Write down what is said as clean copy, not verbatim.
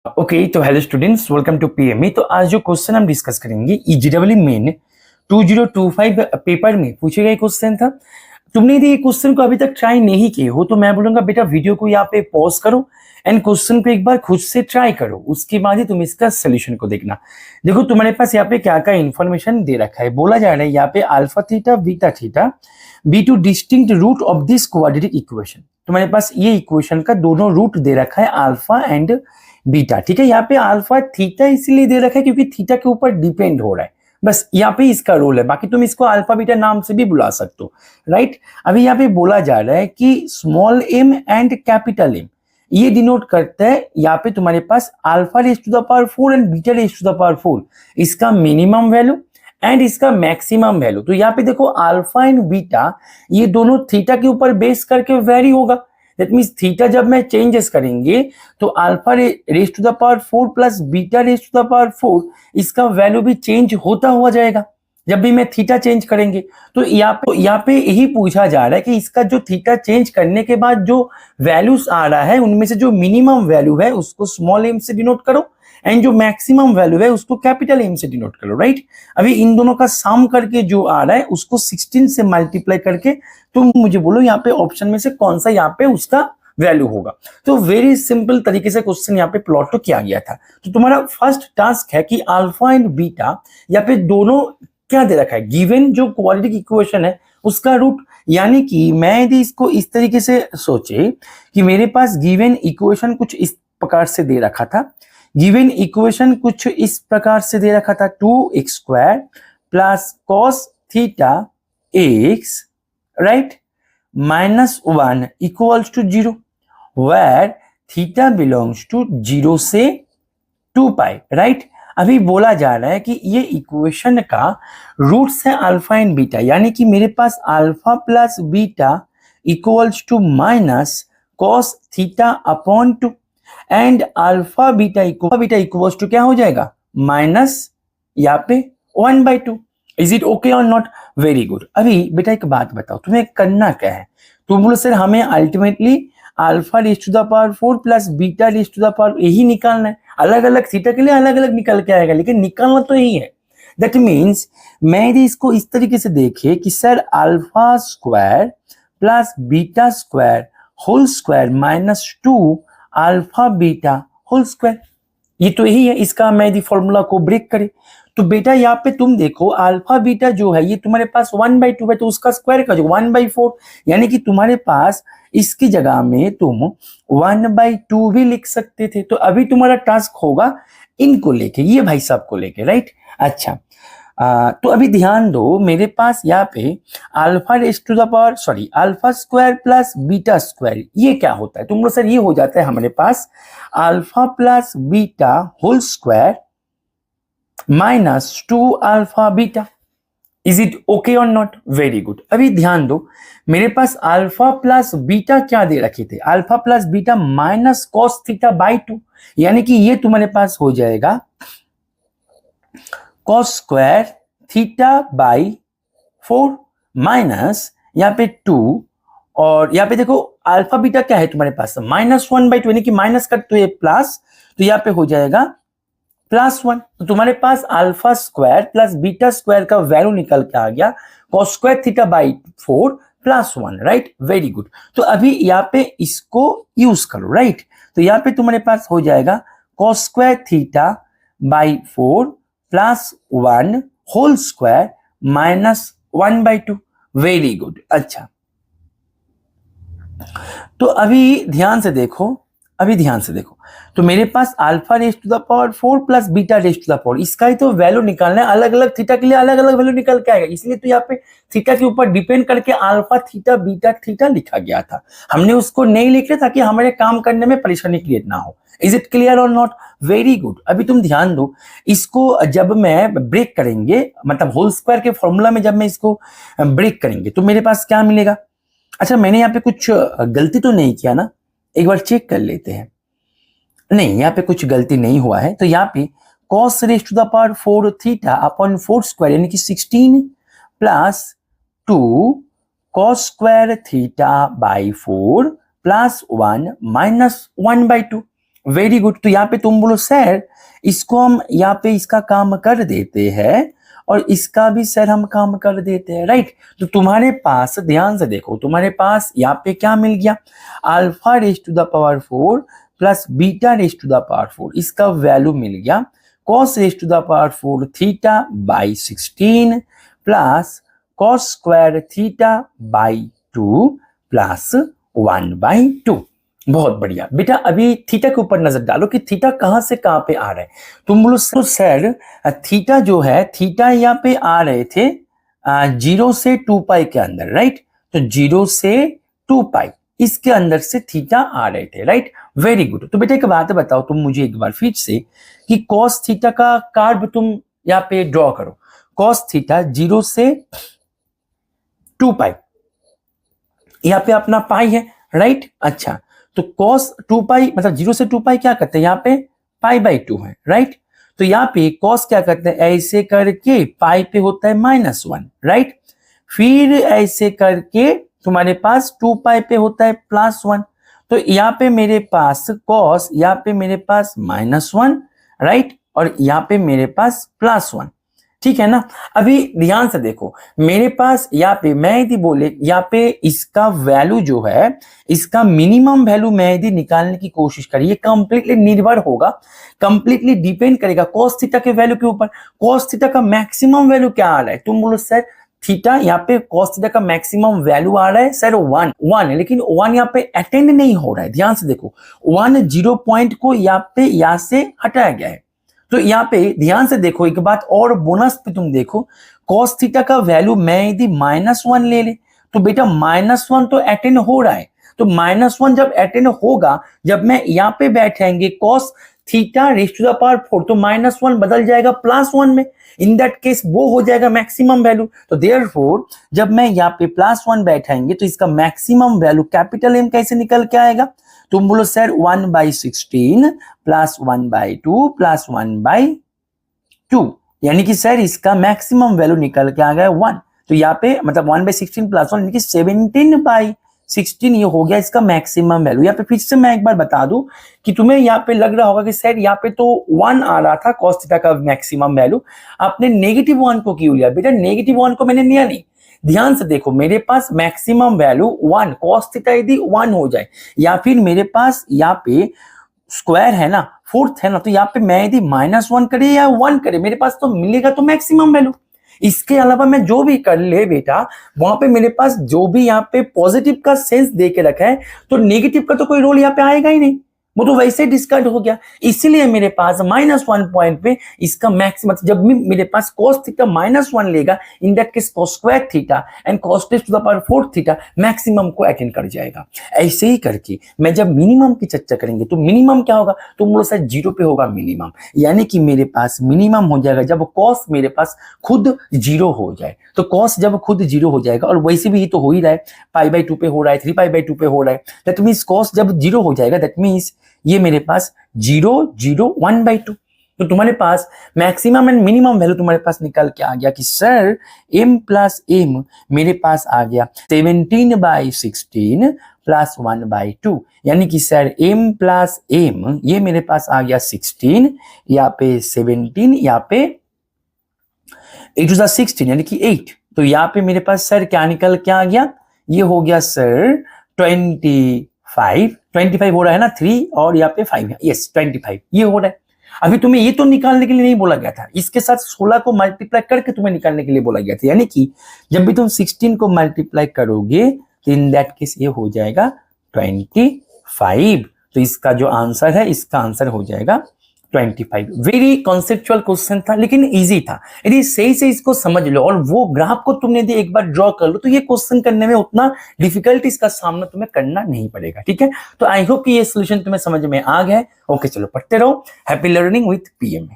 Okay तो hello students, welcome to PME. तो आज जो क्वेश्चन हम डिस्कस करेंगे ईजीडब्ल्यू मेन 2025 पेपर में पूछे गए क्वेश्चन था। तुमने यदि ये क्वेश्चन को अभी तक ट्राई नहीं किए हो तो मैं बोलूंगा बेटा वीडियो को यहाँ पे पॉज करो एंड क्वेश्चन को एक बार खुद से ट्राई करो, उसके बाद ही तुम इसका सोल्यूशन को देखना। देखो तुम्हारे पास यहाँ पे क्या क्या इन्फॉर्मेशन दे रखा है। बोला जा रहा है यहाँ पे alpha theta beta theta be two distinct root of this quadratic equation. तुम्हारे पास ये इक्वेशन का दोनों रूट दे रखा है अल्फा एंड बीटा। ठीक है, यहाँ पे अल्फा थीटा इसलिए दे रखा है क्योंकि थीटा के ऊपर डिपेंड हो रहा है, बस यहाँ पे इसका रोल है। बाकी तुम इसको अल्फा बीटा नाम से भी बुला सकते हो, राइट। अभी यहाँ पे बोला जा रहा है कि small M and capital M ये डिनोट करता है यहाँ पे तुम्हारे पास alpha raise to the power 4 and beta raise to the power 4 इसका मिनिमम वैल्यू एंड इसका मैक्सिमम वैल्यू। तो यहाँ पे देखो अल्फा एंड बीटा ये दोनों थीटा के ऊपर बेस करके वेरी होगा। दैट मीन्स थीटा जब मैं चेंजेस करेंगे तो alpha raise to the power 4 plus beta raise to the power 4 इसका वैल्यू भी चेंज होता हुआ जाएगा जब भी मैं थीटा चेंज करेंगे। तो यहाँ पे यही पूछा जा रहा है कि इसका जो थीटा चेंज करने के बाद जो वैल्यूज आ रहा है उनमें से जो मिनिमम वैल्यू है उसको स्मॉल एम से डिनोट करो एंड जो मैक्सिमम वैल्यू है उसको कैपिटल एम से डिनोट करो, राइट। अभी इन दोनों का सम करके जो आ रहा है उसको 16 से मल्टीप्लाई करके तुम मुझे बोलो यहाँ पे ऑप्शन में से कौन सा यहाँ पे उसका वैल्यू होगा। तो वेरी सिंपल तरीके से क्वेश्चन यहाँ पे प्लॉट तो किया गया था। तो तुम्हारा फर्स्ट टास्क है कि अल्फा एंड बीटा या फिर दोनों क्या दे रखा है, गिवन जो क्वाड्रेटिक इक्वेशन है उसका रूट। यानी कि मैं यदि इसको इस तरीके से सोचे कि मेरे पास गिवन इक्वेशन कुछ इस प्रकार से दे रखा था, गिवन इक्वेशन कुछ इस प्रकार से दे रखा था 2x square plus cos theta x right minus 1 equals to 0 where theta belongs to 0 से 2 पाई, राइट। अभी बोला जा रहा है कि ये इक्वेशन का रूट्स है अल्फा एंड बीटा, यानी कि मेरे पास alpha plus beta equals to minus cos theta upon 2 and alpha beta equals to क्या हो जाएगा माइनस यहाँ पे 1/2। इज इट ओके और नॉट? Very good. अभी बेटा एक बात बताओ, तुम्हें करना क्या है। तुम बोलो सर हमें ultimately alpha raise to the power 4 plus beta raise to the power यही निकालना है। अलग अलग थीटा के लिए अलग अलग निकल के आएगा, लेकिन निकालना तो यही है। दैट मीन्स मैं यदि इसको इस तरीके से देखे कि sir alpha square plus beta square whole square minus 2 alpha beta whole square, ये तो यही है। इसका मैं यदि फॉर्मूला को ब्रेक करे तो बेटा यहाँ पे तुम देखो अल्फा बीटा जो है ये तुम्हारे पास 1/2 है, तो उसका स्क्वायर कर 1/4, यानी कि तुम्हारे पास इसकी जगह में तुम 1/2 भी लिख सकते थे। तो अभी तुम्हारा टास्क होगा इनको लेके, ये भाई साहब को लेके, राइट। अच्छा तो अभी ध्यान दो, मेरे पास यहाँ पे alpha raise to the power alpha square plus beta square ये क्या होता है। तुम लोग सर ये हो जाता है हमारे पास alpha plus beta whole square minus 2 alpha beta. Is it okay और नॉट? Very good. अभी ध्यान दो, मेरे पास अल्फा प्लस बीटा क्या दे रखे थे, alpha plus beta minus cos theta by 2, यानी कि ये तुम्हारे पास हो जाएगा cos square theta by 4 minus यहाँ पे 2, और यहाँ पे देखो अल्फा बीटा क्या है तुम्हारे पास -1/2, यानी कि माइनस कर तो ये प्लस, तो यहाँ पे हो जाएगा +1। तो तुम्हारे पास alpha square plus beta square का वैल्यू निकल के आ गया cos square theta by 4 +1, right. Very good. तो अभी यहाँ पे इसको यूज करो, राइट। तो यहाँ पे तुम्हारे पास हो जाएगा cos square theta by 4 +1 whole square -1/2। Very good. अच्छा तो अभी ध्यान से देखो, तो मेरे पास alpha raise to the power 4 plus beta raise to the power, इसका ही तो वैल्यू निकालना है। अलग अलग थीटा के लिए अलग अलग वैल्यू निकल के आएगा, इसलिए तो यहाँ पे थीटा के ऊपर डिपेंड करके अल्फा थीटा बीटा थीटा लिखा गया था। हमने उसको नहीं लिख रहे ताकि हमारे काम करने में परेशानी क्रिएट ना हो। इज इट क्लियर और नॉट? Very good. अभी तुम ध्यान दो, इसको जब मैं ब्रेक करेंगे, मतलब होल स्क्वायर के फॉर्मूला में जब मैं इसको ब्रेक करेंगे तो मेरे पास क्या मिलेगा। अच्छा मैंने यहाँ पे कुछ गलती तो नहीं किया ना, एक बार चेक कर लेते हैं। नहीं, यहाँ पे कुछ गलती नहीं हुआ है। तो यहाँ पे cos raise to the power 4 theta upon 4 square, यानी कि 16 plus 2 cos square theta by 4 +1 -1/2, very good. तो यहाँ पे तुम बोलो सर इसको हम यहाँ पे इसका काम कर देते हैं और इसका भी सर हम काम कर देते हैं, राइट। तो तुम्हारे पास ध्यान से देखो, तुम्हारे पास यहाँ पे क्या मिल गया, alpha raise to the power 4 plus beta raise to the power 4, इसका वैल्यू मिल गया cos raise to the power 4 theta by 16 plus cos square theta by 2 plus 1/2। बहुत बढ़िया बेटा। अभी थीटा के ऊपर नजर डालो कि थीटा कहां से कहां पे आ रहा है। तुम बोलो सर थीटा जो है, थीटा यहाँ पे आ रहे थे 0 से 2 पाई के अंदर, राइट। तो 0 से 2 पाई इसके अंदर से थीटा आ रहे थे, राइट। Very good. तो बेटा एक बात बताओ तुम मुझे एक बार फिर से कि कॉस थीटा का कर्व तुम यहाँ पे ड्रॉ करो। कॉस थीटा 0 से 2 पाई, यहाँ पे अपना पाई है, राइट। अच्छा, तो cos 2 पाई मतलब 0 से 2 पाई क्या करते हैं, यहाँ पे पाई/2 है, राइट। तो यहाँ पे cos क्या करते हैं, ऐसे करके पाई पे होता है -1, राइट। फिर ऐसे करके तुम्हारे पास 2 पाई पे होता है +1। तो यहाँ पे मेरे पास cos, यहाँ पे मेरे पास -1, राइट, और यहाँ पे मेरे पास +1, ठीक है ना। अभी ध्यान से देखो, मेरे पास यहाँ पे मैं यदि बोले यहाँ पे इसका वैल्यू जो है, इसका मिनिमम वैल्यू मैं यदि निकालने की कोशिश करी, ये कंप्लीटली निर्भर होगा, कंप्लीटली डिपेंड करेगा cos थीटा के वैल्यू के ऊपर। cos थीटा का मैक्सिमम वैल्यू क्या आ रहा है, तुम बोलो सर थीटा यहाँ पे cos थीटा का मैक्सिमम वैल्यू आ रहा है सर 1 है, लेकिन 1 यहाँ पे अटेंड नहीं हो रहा है। ध्यान से देखो 1 0 पॉइंट को यहाँ पे यहाँ से हटाया गया है। तो यहाँ पे ध्यान से देखो एक बात और बोनस पे तुम देखो, cos थीटा का वैल्यू मैं यदि -1 ले ले तो बेटा -1 तो अटेंड हो रहा है। तो -1 जब अटेंड होगा, जब मैं यहाँ पे बैठेंगे cos theta raise to the power 4, तो -1 बदल जाएगा +1 में। इन दैट केस वो हो जाएगा मैक्सिमम वैल्यू। तो देयरफॉर जब मैं यहाँ पे +1 बैठाएंगे तो इसका मैक्सिमम वैल्यू कैपिटल M कैसे निकल के आएगा, तुम बोलो सर 1/16 प्लस 1/2 प्लस 1/2, यानी कि सर इसका मैक्सिमम वैल्यू निकल के आ गया 1। तो यहाँ पे मतलब 1/16 प्लस 1 यानी कि 17/16 ये हो गया इसका मैक्सिमम वैल्यू। यहाँ पे फिर से मैं एक बार बता दूं कि तुम्हें यहाँ पे लग रहा होगा कि सर यहाँ पे तो 1 आ रहा था cos थीटा का मैक्सिमम वैल्यू, आपने -1 को क्यों लिया। बेटा -1 को मैंने लिया नहीं, ध्यान से देखो मेरे पास मैक्सिमम वैल्यू 1 cos थीटा यदि 1 हो जाए, या फिर मेरे पास यहाँ पे स्क्वायर है ना, 4th है ना, तो यहाँ पे मैं यदि -1 करे या 1 करे, मेरे पास तो मिलेगा तो मैक्सिमम वैल्यू। इसके अलावा मैं जो भी कर ले बेटा, वहां पे मेरे पास जो भी यहाँ पे पॉजिटिव का सेंस दे के रखा है, तो नेगेटिव का तो कोई रोल यहाँ पे आएगा ही नहीं, वो तो वैसे ही डिस्कार्ड हो गया। इसीलिए मेरे पास -1 पॉइंट पे इसका मैक्सिमम, जब भी मेरे पास cos थीटा -1 लेगा, in that case cos square theta and cos raise to the power 4 theta maximum को अटेंड कर जाएगा। ऐसे ही करके मैं जब मिनिमम की चर्चा करेंगे तो मिनिमम क्या होगा, तो बोलो सर 0 पे होगा मिनिमम, यानी कि मेरे पास मिनिमम हो जाएगा जब cos मेरे पास खुद 0 हो जाए। तो cos जब खुद 0 हो जाएगा, और वैसे भी ये तो हो ही रहा है, π/2 पे हो रहा है, 3π/2 पे हो रहा है, दैट मीन्स cos जब 0 हो जाएगा, दैट मीन्स ये मेरे पास 0 0 1/2। तो तुम्हारे पास मैक्सिमम एंड मिनिमम वैल्यू तुम्हारे पास निकल के आ गया कि सर m प्लस m मेरे पास आ गया 17/16 प्लस 1/2, यानी कि सर m प्लस m ये मेरे पास आ गया 16, यहाँ पे 17, यहाँ पे 8 to the 16 यानी कि 8। तो यहाँ पे मेरे पास सर क्या निकल के आ गया, ये हो गया सर 25 हो रहा है ना, 3 और यहाँ पे 5 है, यस 25 ये हो रहा है। अभी तुम्हें ये तो निकालने के लिए नहीं बोला गया था, इसके साथ 16 को मल्टीप्लाई करके तुम्हें निकालने के लिए बोला गया था, यानी कि जब भी तुम 16 को मल्टीप्लाई करोगे तो इन दैट केस ये हो जाएगा 25। तो इसका जो आंसर है, इसका आंसर हो जाएगा 25। वेरी कॉन्सेप्चुअल क्वेश्चन था लेकिन इजी था, यदि सही से इसको समझ लो और वो ग्राफ को तुमने यदि एक बार ड्रॉ कर लो तो ये क्वेश्चन करने में उतना डिफिकल्टीज का सामना तुम्हें करना नहीं पड़ेगा। ठीक है, तो आई होप कि ये सोल्यूशन तुम्हें समझ में आ गया है। ओके चलो पढ़ते रहो। Happy learning with PM.